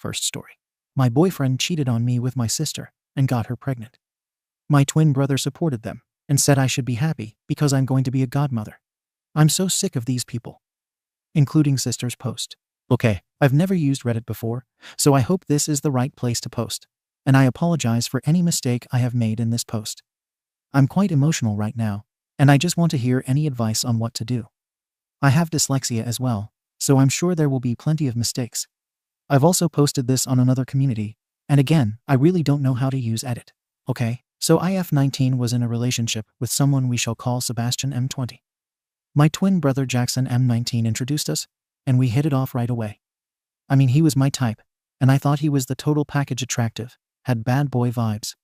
First story. My boyfriend cheated on me with my sister and got her pregnant. My twin brother supported them and said I should be happy because I'm going to be a godmother. I'm so sick of these people. Including sister's post. Okay, I've never used Reddit before, so I hope this is the right place to post. And I apologize for any mistake I have made in this post. I'm quite emotional right now, and I just want to hear any advice on what to do. I have dyslexia as well, so I'm sure there will be plenty of mistakes. I've also posted this on another community, and again, I really don't know how to use edit. Okay, so IF19 was in a relationship with someone we shall call Sebastian M20. My twin brother Jackson M19 introduced us, and we hit it off right away. I mean, he was my type, and I thought he was the total package attractive, had bad boy vibes.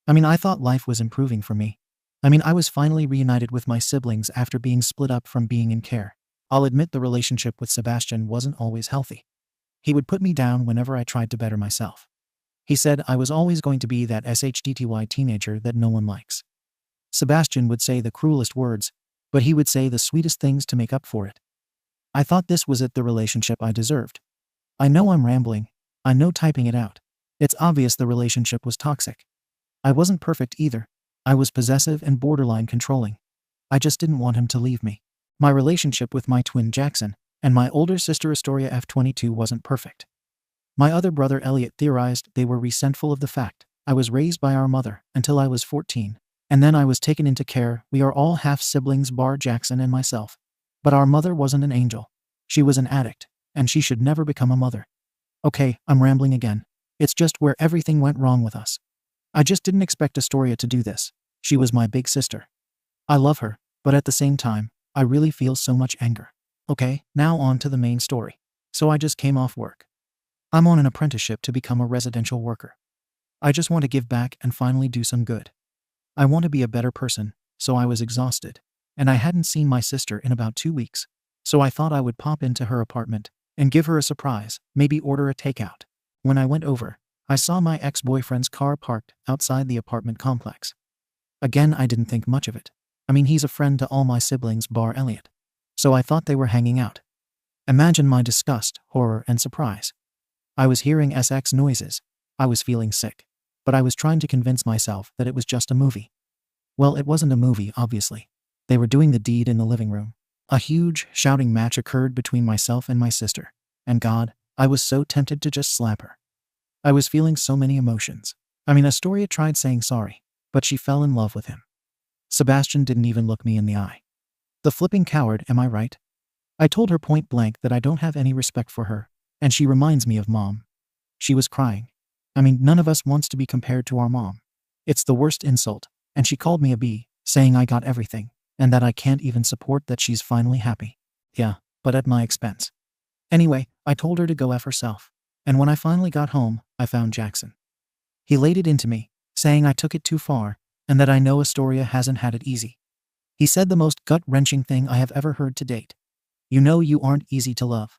I thought life was improving for me. I was finally reunited with my siblings after being split up from being in care. I'll admit the relationship with Sebastian wasn't always healthy. He would put me down whenever I tried to better myself. He said I was always going to be that SHDTY teenager that no one likes. Sebastian would say the cruelest words, but he would say the sweetest things to make up for it. I thought this was the relationship I deserved. I know I'm rambling. I know typing it out. It's obvious the relationship was toxic. I wasn't perfect either. I was possessive and borderline controlling. I just didn't want him to leave me. My relationship with my twin Jackson and my older sister Astoria F22 wasn't perfect. My other brother Elliot theorized they were resentful of the fact I was raised by our mother until I was 14, and then I was taken into care. We are all half-siblings bar Jackson and myself. But our mother wasn't an angel. She was an addict, and she should never become a mother. Okay, I'm rambling again. It's just where everything went wrong with us. I just didn't expect Astoria to do this. She was my big sister. I love her, but at the same time, I really feel so much anger. Okay, now on to the main story. So I just came off work. I'm on an apprenticeship to become a residential worker. I just want to give back and finally do some good. I want to be a better person, so I was exhausted, and I hadn't seen my sister in about 2 weeks, so I thought I would pop into her apartment and give her a surprise, maybe order a takeout. When I went over, I saw my ex-boyfriend's car parked outside the apartment complex. Again, I didn't think much of it. He's a friend to all my siblings bar Elliot. So I thought they were hanging out. Imagine my disgust, horror, and surprise. I was hearing SX noises. I was feeling sick. But I was trying to convince myself that it was just a movie. Well, it wasn't a movie, obviously. They were doing the deed in the living room. A huge, shouting match occurred between myself and my sister. And God, I was so tempted to just slap her. I was feeling so many emotions. Astoria tried saying sorry, but she fell in love with him. Sebastian didn't even look me in the eye. The flipping coward, am I right? I told her point blank that I don't have any respect for her, and she reminds me of Mom. She was crying. None of us wants to be compared to our mom. It's the worst insult, and she called me a bee, saying I got everything, and that I can't even support that she's finally happy. Yeah, but at my expense. Anyway, I told her to go F herself, and when I finally got home, I found Jackson. He laid it into me, saying I took it too far, and that I know Astoria hasn't had it easy. He said the most gut-wrenching thing I have ever heard to date. You know you aren't easy to love.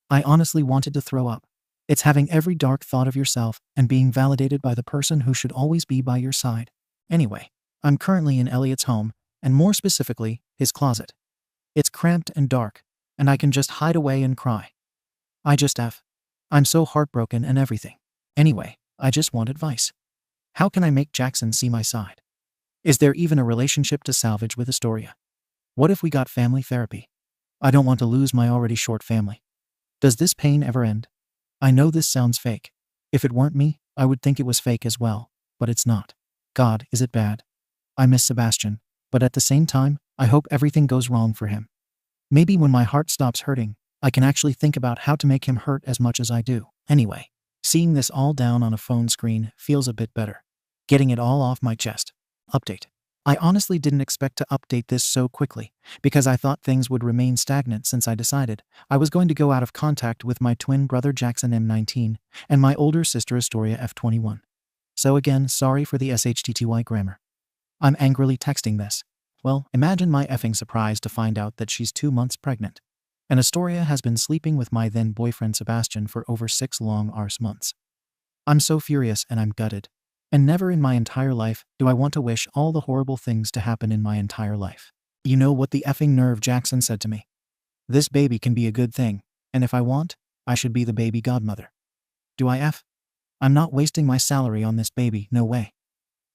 I honestly wanted to throw up. It's having every dark thought of yourself and being validated by the person who should always be by your side. Anyway, I'm currently in Elliot's home, and more specifically, his closet. It's cramped and dark, and I can just hide away and cry. I'm so heartbroken and everything. Anyway, I just want advice. How can I make Jackson see my side? Is there even a relationship to salvage with Astoria? What if we got family therapy? I don't want to lose my already short family. Does this pain ever end? I know this sounds fake. If it weren't me, I would think it was fake as well, but it's not. God, is it bad? I miss Sebastian, but at the same time, I hope everything goes wrong for him. Maybe when my heart stops hurting, I can actually think about how to make him hurt as much as I do. Anyway, seeing this all down on a phone screen feels a bit better. Getting it all off my chest. Update. I honestly didn't expect to update this so quickly, because I thought things would remain stagnant since I decided I was going to go out of contact with my twin brother Jackson M19 and my older sister Astoria F21. So again, sorry for the SHTTY grammar. I'm angrily texting this. Well, imagine my effing surprise to find out that she's 2 months pregnant. And Astoria has been sleeping with my then boyfriend Sebastian for over 6 long arse months. I'm so furious and I'm gutted. And never in my entire life do I want to wish all the horrible things to happen in my entire life. You know what the effing nerve Jackson said to me? This baby can be a good thing, and if I want, I should be the baby godmother. Do I F? I'm not wasting my salary on this baby, no way.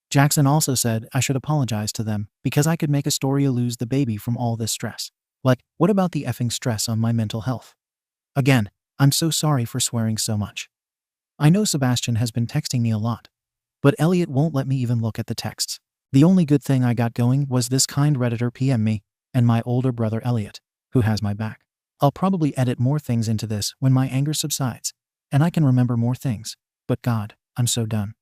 Jackson also said I should apologize to them because I could make Astoria lose the baby from all this stress. Like, what about the effing stress on my mental health? Again, I'm so sorry for swearing so much. I know Sebastian has been texting me a lot, but Elliot won't let me even look at the texts. The only good thing I got going was this kind Redditor PM me and my older brother Elliot, who has my back. I'll probably edit more things into this when my anger subsides, and I can remember more things. But God, I'm so done.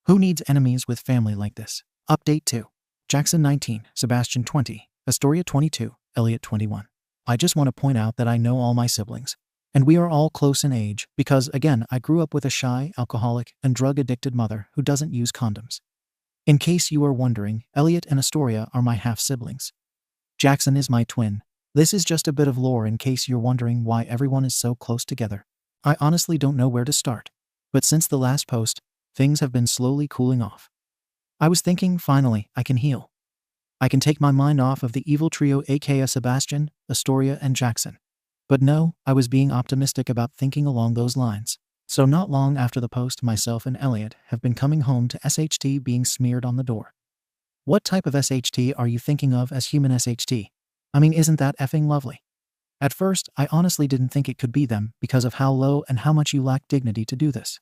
Who needs enemies with family like this? Update 2. Jackson 19, Sebastian 20, Astoria 22, Elliot 21. I just want to point out that I know all my siblings, and we are all close in age because, again, I grew up with a shy, alcoholic, and drug-addicted mother who doesn't use condoms. In case you are wondering, Elliot and Astoria are my half-siblings. Jackson is my twin. This is just a bit of lore in case you're wondering why everyone is so close together. I honestly don't know where to start, but since the last post, things have been slowly cooling off. I was thinking, finally, I can heal. I can take my mind off of the evil trio aka Sebastian, Astoria, and Jackson. But no, I was being optimistic about thinking along those lines. So not long after the post, myself and Elliot have been coming home to SHT being smeared on the door. What type of SHT are you thinking of as human SHT? I mean, isn't that effing lovely? At first, I honestly didn't think it could be them because of how low and how much you lack dignity to do this.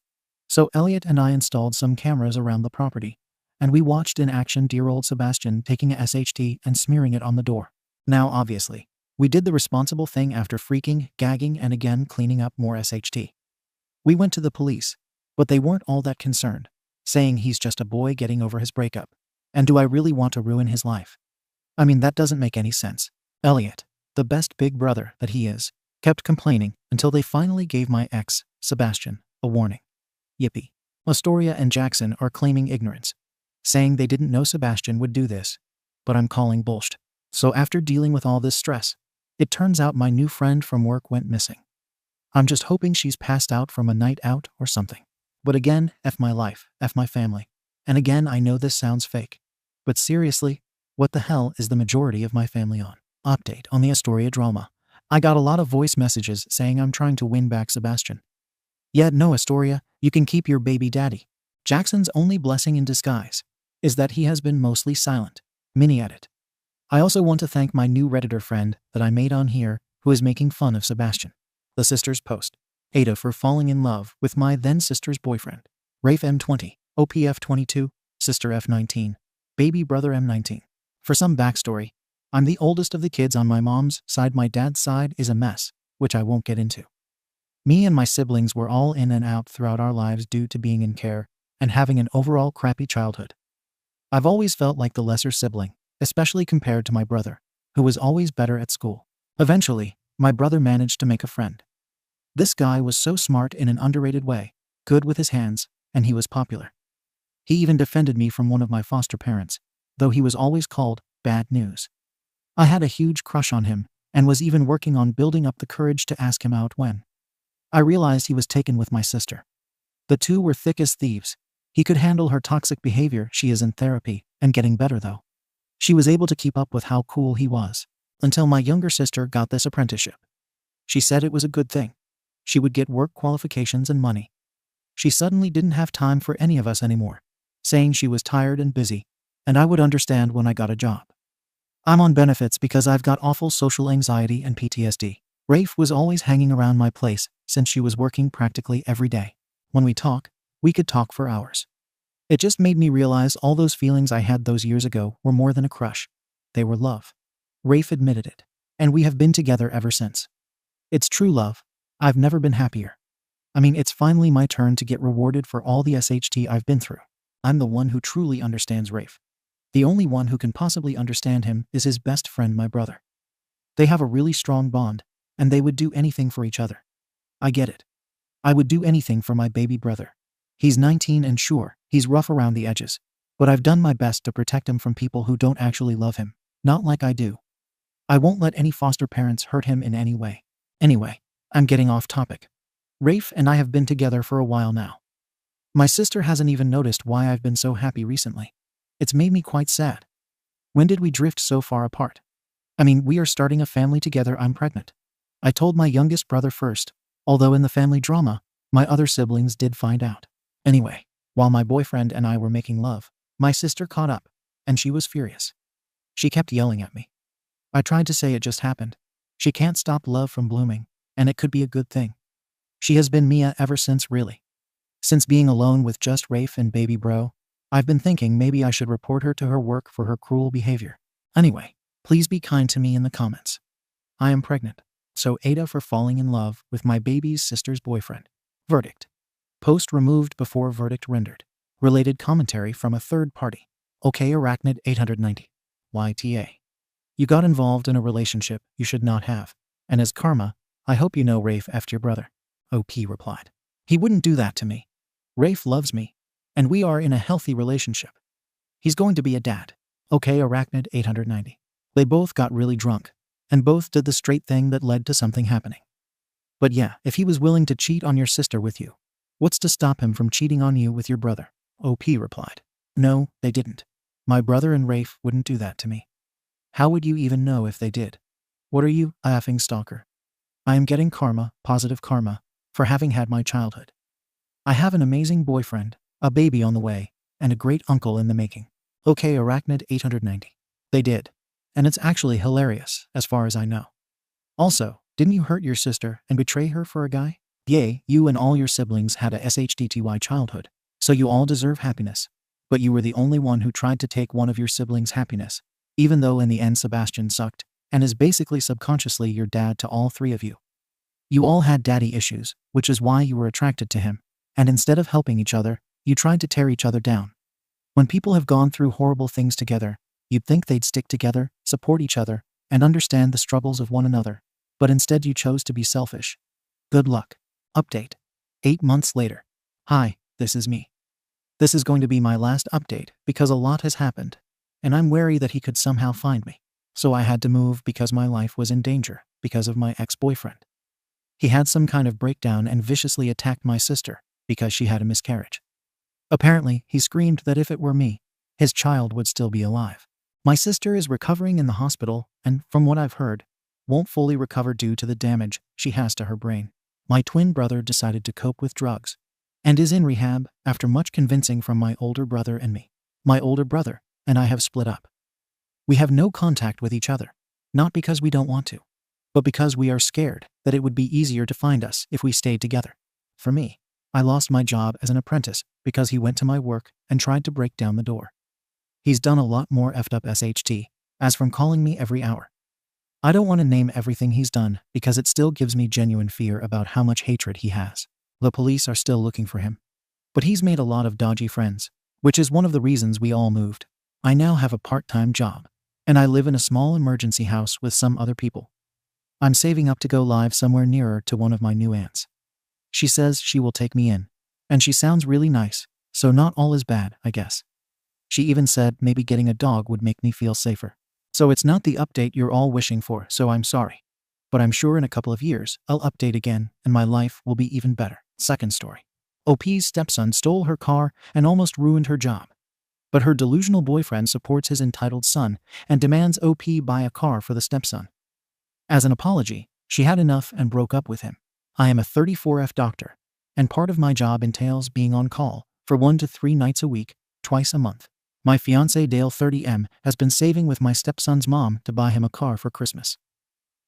So Elliot and I installed some cameras around the property, and we watched in action dear old Sebastian taking a SHT and smearing it on the door. Now, obviously, we did the responsible thing after freaking, gagging, and again cleaning up more SHT. We went to the police, but they weren't all that concerned, saying he's just a boy getting over his breakup. And do I really want to ruin his life? I mean, that doesn't make any sense. Elliot, the best big brother that he is, kept complaining until they finally gave my ex, Sebastian, a warning. Yippee. Astoria and Jackson are claiming ignorance, saying they didn't know Sebastian would do this, but I'm calling bullshit. So after dealing with all this stress, it turns out my new friend from work went missing. I'm just hoping she's passed out from a night out or something. But again, F my life, F my family. And again, I know this sounds fake, but seriously, what the hell is the majority of my family on? Update on the Astoria drama. I got a lot of voice messages saying I'm trying to win back Sebastian. Yet no, Astoria, you can keep your baby daddy. Jackson's only blessing in disguise is that he has been mostly silent. Mini edit. I also want to thank my new Redditor friend that I made on here who is making fun of Sebastian. The sisters post. Ada for falling in love with my then sister's boyfriend. Rafe M20, OPF 22, Sister F19, Baby Brother M19. For some backstory, I'm the oldest of the kids on my mom's side. My dad's side is a mess, which I won't get into. Me and my siblings were all in and out throughout our lives due to being in care and having an overall crappy childhood. I've always felt like the lesser sibling, especially compared to my brother, who was always better at school. Eventually, my brother managed to make a friend. This guy was so smart in an underrated way, good with his hands, and he was popular. He even defended me from one of my foster parents, though he was always called bad news. I had a huge crush on him and was even working on building up the courage to ask him out when I realized he was taken with my sister. The two were thick as thieves. He could handle her toxic behavior. She is in therapy and getting better though. She was able to keep up with how cool he was until my younger sister got this apprenticeship. She said it was a good thing. She would get work qualifications and money. She suddenly didn't have time for any of us anymore, saying she was tired and busy, and I would understand when I got a job. I'm on benefits because I've got awful social anxiety and PTSD. Rafe was always hanging around my place since she was working practically every day. When we talk, we could talk for hours. It just made me realize all those feelings I had those years ago were more than a crush. They were love. Rafe admitted it, and we have been together ever since. It's true love. I've never been happier. I mean, it's finally my turn to get rewarded for all the SHT I've been through. I'm the one who truly understands Rafe. The only one who can possibly understand him is his best friend, my brother. They have a really strong bond, and they would do anything for each other. I get it. I would do anything for my baby brother. He's 19 and sure, he's rough around the edges, but I've done my best to protect him from people who don't actually love him, not like I do. I won't let any foster parents hurt him in any way. Anyway, I'm getting off topic. Rafe and I have been together for a while now. My sister hasn't even noticed why I've been so happy recently. It's made me quite sad. When did we drift so far apart? I mean, we are starting a family together. I'm pregnant. I told my youngest brother first, although in the family drama, My other siblings did find out. Anyway, while my boyfriend and I were making love, my sister caught up, and she was furious. She kept yelling at me. I tried to say it just happened. She can't stop love from blooming, and it could be a good thing. She has been Mia ever since, really. Since being alone with just Rafe and baby bro, I've been thinking maybe I should report her to her work for her cruel behavior. Anyway, please be kind to me in the comments. I am pregnant, so Ada for falling in love with my baby's sister's boyfriend. Verdict. Post removed before verdict rendered. Related commentary from a third party. OK Arachnid 890. YTA. You got involved in a relationship you should not have, and as karma, I hope you know Rafe effed your brother. OP replied. He wouldn't do that to me. Rafe loves me, and we are in a healthy relationship. He's going to be a dad. OK Arachnid 890. They both got really drunk, and both did the straight thing that led to something happening. But yeah, if he was willing to cheat on your sister with you, what's to stop him from cheating on you with your brother? OP replied. No, they didn't. My brother and Rafe wouldn't do that to me. How would you even know if they did? What are you, a effing stalker? I am getting karma, positive karma, for having had my childhood. I have an amazing boyfriend, a baby on the way, and a great uncle in the making. OK Arachnid 890. They did. And it's actually hilarious, as far as I know. Also, didn't you hurt your sister and betray her for a guy? Yay, you and all your siblings had a SHDTY childhood, so you all deserve happiness. But you were the only one who tried to take one of your siblings' happiness, even though in the end Sebastian sucked, and is basically subconsciously your dad to all three of you. You all had daddy issues, which is why you were attracted to him, and instead of helping each other, you tried to tear each other down. When people have gone through horrible things together, you'd think they'd stick together, support each other, and understand the struggles of one another, but instead you chose to be selfish. Good luck. Update. 8 months later. Hi, this is me. This is going to be my last update because a lot has happened, and I'm wary that he could somehow find me. So I had to move because my life was in danger because of my ex-boyfriend. He had some kind of breakdown and viciously attacked my sister because she had a miscarriage. Apparently, he screamed that if it were me, his child would still be alive. My sister is recovering in the hospital and, from what I've heard, won't fully recover due to the damage she has to her brain. My twin brother decided to cope with drugs and is in rehab after much convincing from my older brother and me. My older brother and I have split up. We have no contact with each other, not because we don't want to, but because we are scared that it would be easier to find us if we stayed together. For me, I lost my job as an apprentice because he went to my work and tried to break down the door. He's done a lot more effed up SHT, as from calling me every hour. I don't want to name everything he's done because it still gives me genuine fear about how much hatred he has. The police are still looking for him. But he's made a lot of dodgy friends, which is one of the reasons we all moved. I now have a part-time job, and I live in a small emergency house with some other people. I'm saving up to go live somewhere nearer to one of my new aunts. She says she will take me in, and she sounds really nice, so not all is bad, I guess. She even said maybe getting a dog would make me feel safer. So it's not the update you're all wishing for, so I'm sorry. But I'm sure in a couple of years, I'll update again, and my life will be even better. Second story. OP's stepson stole her car and almost ruined her job. But her delusional boyfriend supports his entitled son and demands OP buy a car for the stepson. As an apology, she had enough and broke up with him. I am a 34F doctor, and part of my job entails being on call for 1 to 3 nights a week, twice a month. My fiancé Dale 30M has been saving with my stepson's mom to buy him a car for Christmas.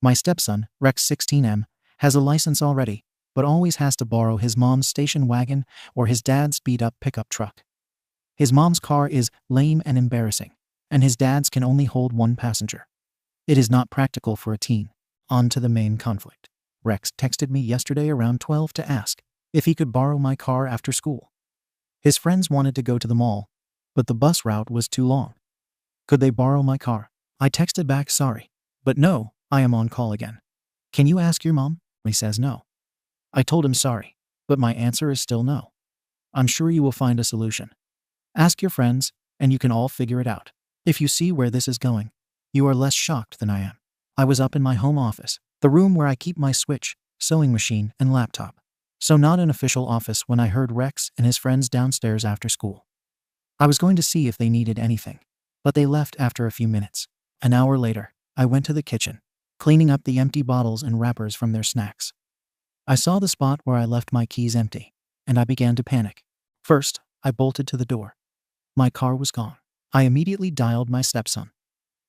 My stepson, Rex 16M, has a license already, but always has to borrow his mom's station wagon or his dad's beat-up pickup truck. His mom's car is lame and embarrassing, and his dad's can only hold 1 passenger. It is not practical for a teen. On to the main conflict. Rex texted me yesterday around 12 to ask if he could borrow my car after school. His friends wanted to go to the mall, but the bus route was too long. Could they borrow my car? I texted back sorry, but no, I am on call again. Can you ask your mom? He says no. I told him sorry, but my answer is still no. I'm sure you will find a solution. Ask your friends, and you can all figure it out. If you see where this is going, you are less shocked than I am. I was up in my home office, the room where I keep my switch, sewing machine, and laptop. So not an official office when I heard Rex and his friends downstairs after school. I was going to see if they needed anything, but they left after a few minutes. An hour later, I went to the kitchen, cleaning up the empty bottles and wrappers from their snacks. I saw the spot where I left my keys empty, and I began to panic. First, I bolted to the door. My car was gone. I immediately dialed my stepson.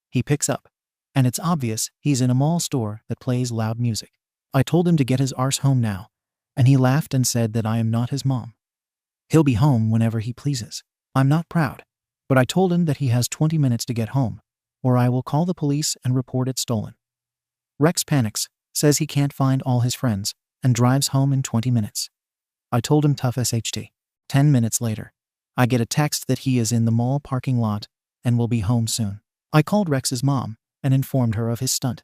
He picks up, and it's obvious he's in a mall store that plays loud music. I told him to get his arse home now, and he laughed and said that I am not his mom. He'll be home whenever he pleases. I'm not proud, but I told him that he has 20 minutes to get home, or I will call the police and report it stolen. Rex panics, says he can't find all his friends, and drives home in 20 minutes. I told him tough SHT. 10 minutes later, I get a text that he is in the mall parking lot and will be home soon. I called Rex's mom and informed her of his stunt.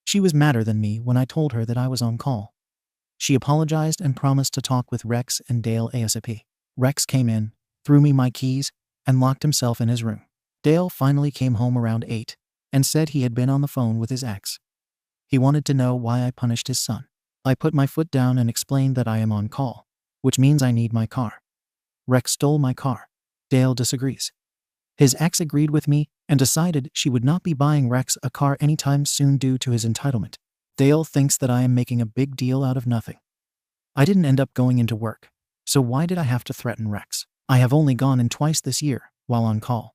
She was madder than me when I told her that I was on call. She apologized and promised to talk with Rex and Dale ASAP. Rex came in, threw me my keys, and locked himself in his room. Dale finally came home around 8 and said he had been on the phone with his ex. He wanted to know why I punished his son. I put my foot down and explained that I am on call, which means I need my car. Rex stole my car. Dale disagrees. His ex agreed with me and decided she would not be buying Rex a car anytime soon due to his entitlement. Dale thinks that I am making a big deal out of nothing. I didn't end up going into work, so why did I have to threaten Rex? I have only gone in twice this year while on call.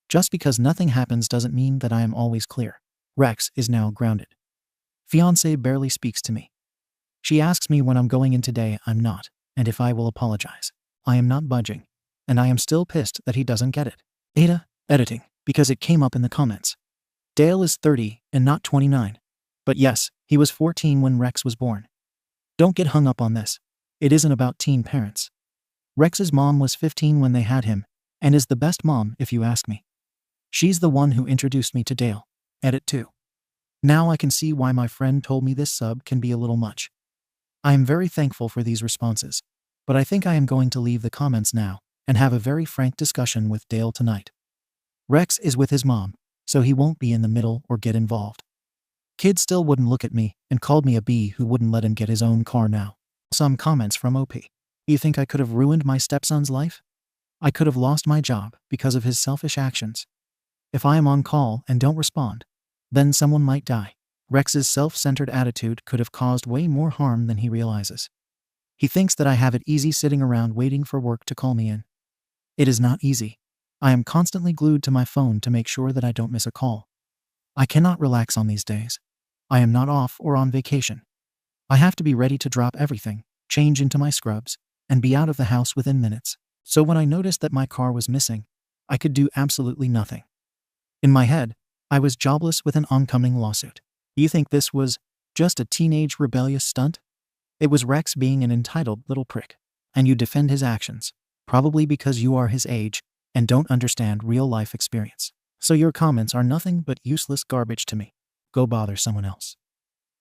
Just because nothing happens doesn't mean that I am always clear. Rex is now grounded. Fiancé barely speaks to me. She asks me when I'm going in today. I'm not, and if I will apologize. I am not budging, and I am still pissed that he doesn't get it. Ada, editing, because it came up in the comments. Dale is 30 and not 29. But yes, he was 14 when Rex was born. Don't get hung up on this. It isn't about teen parents. Rex's mom was 15 when they had him, and is the best mom if you ask me. She's the one who introduced me to Dale. Edit 2. Now I can see why my friend told me this sub can be a little much. I am very thankful for these responses, but I think I am going to leave the comments now and have a very frank discussion with Dale tonight. Rex is with his mom, so he won't be in the middle or get involved. Kid still wouldn't look at me and called me a bee who wouldn't let him get his own car now. Some comments from OP. You think I could have ruined my stepson's life? I could have lost my job because of his selfish actions. If I am on call and don't respond, then someone might die. Rex's self-centered attitude could have caused way more harm than he realizes. He thinks that I have it easy sitting around waiting for work to call me in. It is not easy. I am constantly glued to my phone to make sure that I don't miss a call. I cannot relax on these days. I am not off or on vacation. I have to be ready to drop everything, change into my scrubs, and be out of the house within minutes. So when I noticed that my car was missing, I could do absolutely nothing. In my head, I was jobless with an oncoming lawsuit. You think this was just a teenage rebellious stunt? It was Rex being an entitled little prick. And you defend his actions, probably because you are his age and don't understand real life experience. So your comments are nothing but useless garbage to me. Go bother someone else.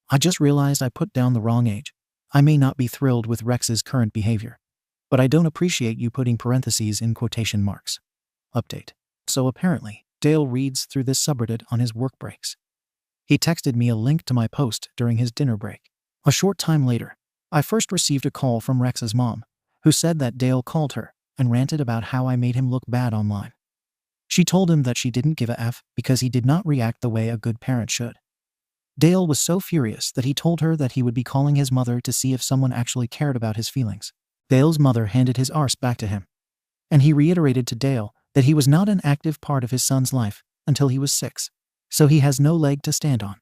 I just realized I put down the wrong age. I may not be thrilled with Rex's current behavior, but I don't appreciate you putting parentheses in quotation marks. Update. So apparently, Dale reads through this subreddit on his work breaks. He texted me a link to my post during his dinner break. A short time later, I first received a call from Rex's mom, who said that Dale called her and ranted about how I made him look bad online. She told him that she didn't give a F because he did not react the way a good parent should. Dale was so furious that he told her that he would be calling his mother to see if someone actually cared about his feelings. Dale's mother handed his arse back to him, and he reiterated to Dale that he was not an active part of his son's life until he was 6, so he has no leg to stand on.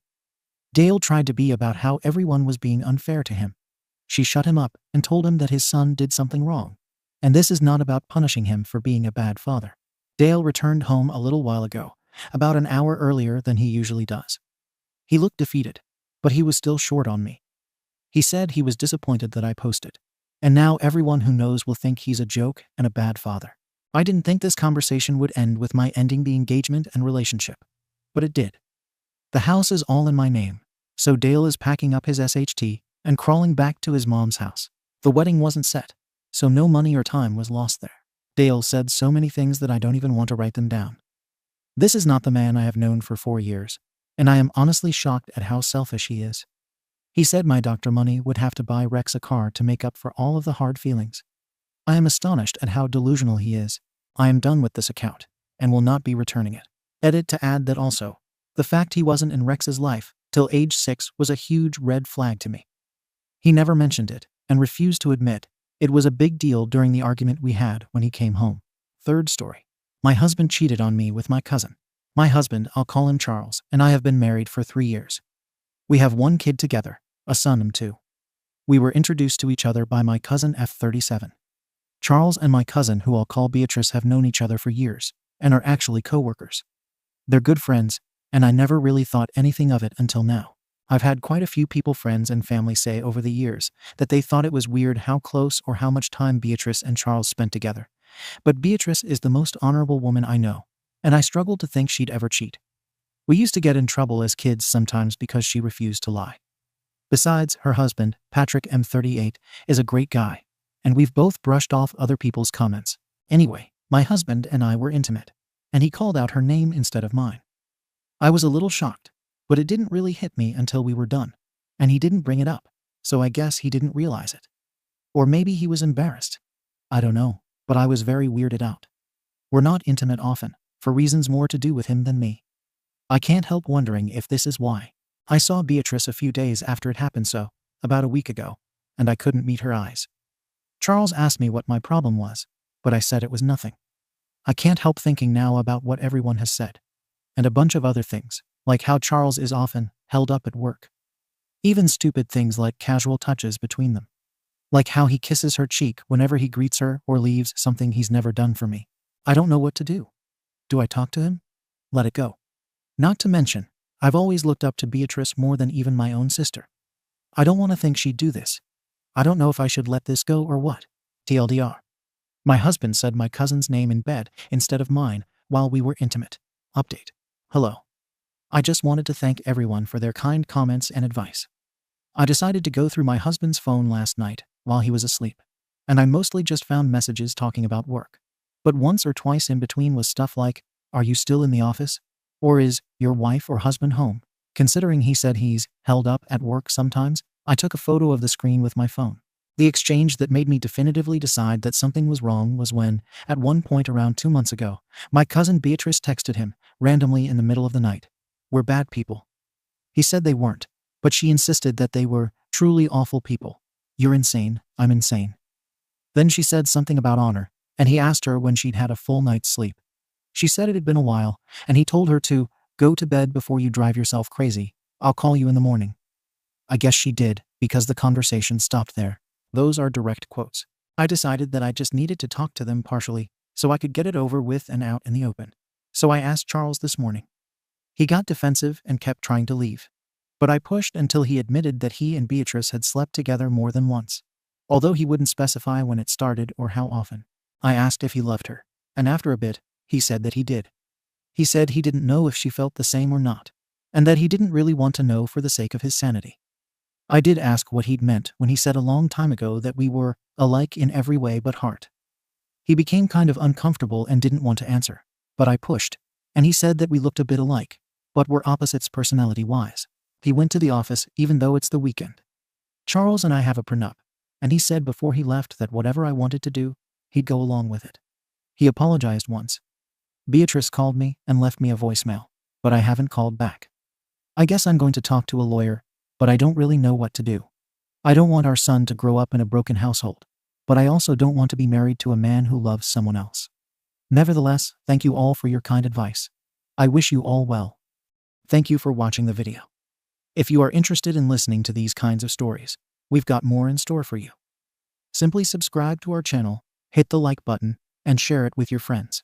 Dale tried to be about how everyone was being unfair to him. She shut him up and told him that his son did something wrong, and this is not about punishing him for being a bad father. Dale returned home a little while ago, about an hour earlier than he usually does. He looked defeated, but he was still short on me. He said he was disappointed that I posted, and now everyone who knows will think he's a joke and a bad father. I didn't think this conversation would end with my ending the engagement and relationship, but it did. The house is all in my name, so Dale is packing up his SHT and crawling back to his mom's house. The wedding wasn't set, so no money or time was lost there. Dale said so many things that I don't even want to write them down. This is not the man I have known for 4 years, and I am honestly shocked at how selfish he is. He said my doctor money would have to buy Rex a car to make up for all of the hard feelings. I am astonished at how delusional he is. I am done with this account, and will not be returning it. Edit to add that also, the fact he wasn't in Rex's life till age 6 was a huge red flag to me. He never mentioned it and refused to admit it was a big deal during the argument we had when he came home. Third story. My husband cheated on me with my cousin. My husband, I'll call him Charles, and I have been married for 3 years. We have one kid together, a son too. We were introduced to each other by my cousin F37. Charles and my cousin, who I'll call Beatrice, have known each other for years and are actually co-workers. They're good friends, and I never really thought anything of it until now. I've had quite a few people, friends and family, say over the years that they thought it was weird how close or how much time Beatrice and Charles spent together. But Beatrice is the most honorable woman I know, and I struggled to think she'd ever cheat. We used to get in trouble as kids sometimes because she refused to lie. Besides, her husband, Patrick M38, is a great guy, and we've both brushed off other people's comments. Anyway, my husband and I were intimate, and he called out her name instead of mine. I was a little shocked, but it didn't really hit me until we were done, and he didn't bring it up, so I guess he didn't realize it. Or maybe he was embarrassed. I don't know, but I was very weirded out. We're not intimate often, for reasons more to do with him than me. I can't help wondering if this is why. I saw Beatrice a few days after it happened, so about a week ago, and I couldn't meet her eyes. Charles asked me what my problem was, but I said it was nothing. I can't help thinking now about what everyone has said, and a bunch of other things, like how Charles is often held up at work. Even stupid things like casual touches between them. Like how he kisses her cheek whenever he greets her or leaves, something he's never done for me. I don't know what to do. Do I talk to him? Let it go? Not to mention, I've always looked up to Beatrice more than even my own sister. I don't want to think she'd do this. I don't know if I should let this go or what. TLDR. My husband said my cousin's name in bed instead of mine while we were intimate. Update. Hello. I just wanted to thank everyone for their kind comments and advice. I decided to go through my husband's phone last night while he was asleep, and I mostly just found messages talking about work. But once or twice in between was stuff like, "Are you still in the office?" Or "Is your wife or husband home?" Considering he said he's held up at work sometimes, I took a photo of the screen with my phone. The exchange that made me definitively decide that something was wrong was when, at one point around 2 months ago, my cousin Beatrice texted him, randomly in the middle of the night, "We're bad people." He said they weren't, but she insisted that they were truly awful people. "You're insane, I'm insane." Then she said something about honor, and he asked her when she'd had a full night's sleep. She said it had been a while, and he told her to go to bed before you drive yourself crazy. "I'll call you in the morning." I guess she did, because the conversation stopped there. Those are direct quotes. I decided that I just needed to talk to them partially, so I could get it over with and out in the open. So I asked Charles this morning. He got defensive and kept trying to leave. But I pushed until he admitted that he and Beatrice had slept together more than once, although he wouldn't specify when it started or how often. I asked if he loved her, and after a bit, he said that he did. He said he didn't know if she felt the same or not, and that he didn't really want to know for the sake of his sanity. I did ask what he'd meant when he said a long time ago that we were alike in every way but heart. He became kind of uncomfortable and didn't want to answer, but I pushed, and he said that we looked a bit alike, but were opposites personality-wise. He went to the office even though it's the weekend. Charles and I have a prenup, and he said before he left that whatever I wanted to do, he'd go along with it. He apologized once. Beatrice called me and left me a voicemail, but I haven't called back. I guess I'm going to talk to a lawyer, but I don't really know what to do. I don't want our son to grow up in a broken household, but I also don't want to be married to a man who loves someone else. Nevertheless, thank you all for your kind advice. I wish you all well. Thank you for watching the video. If you are interested in listening to these kinds of stories, we've got more in store for you. Simply subscribe to our channel, hit the like button, and share it with your friends.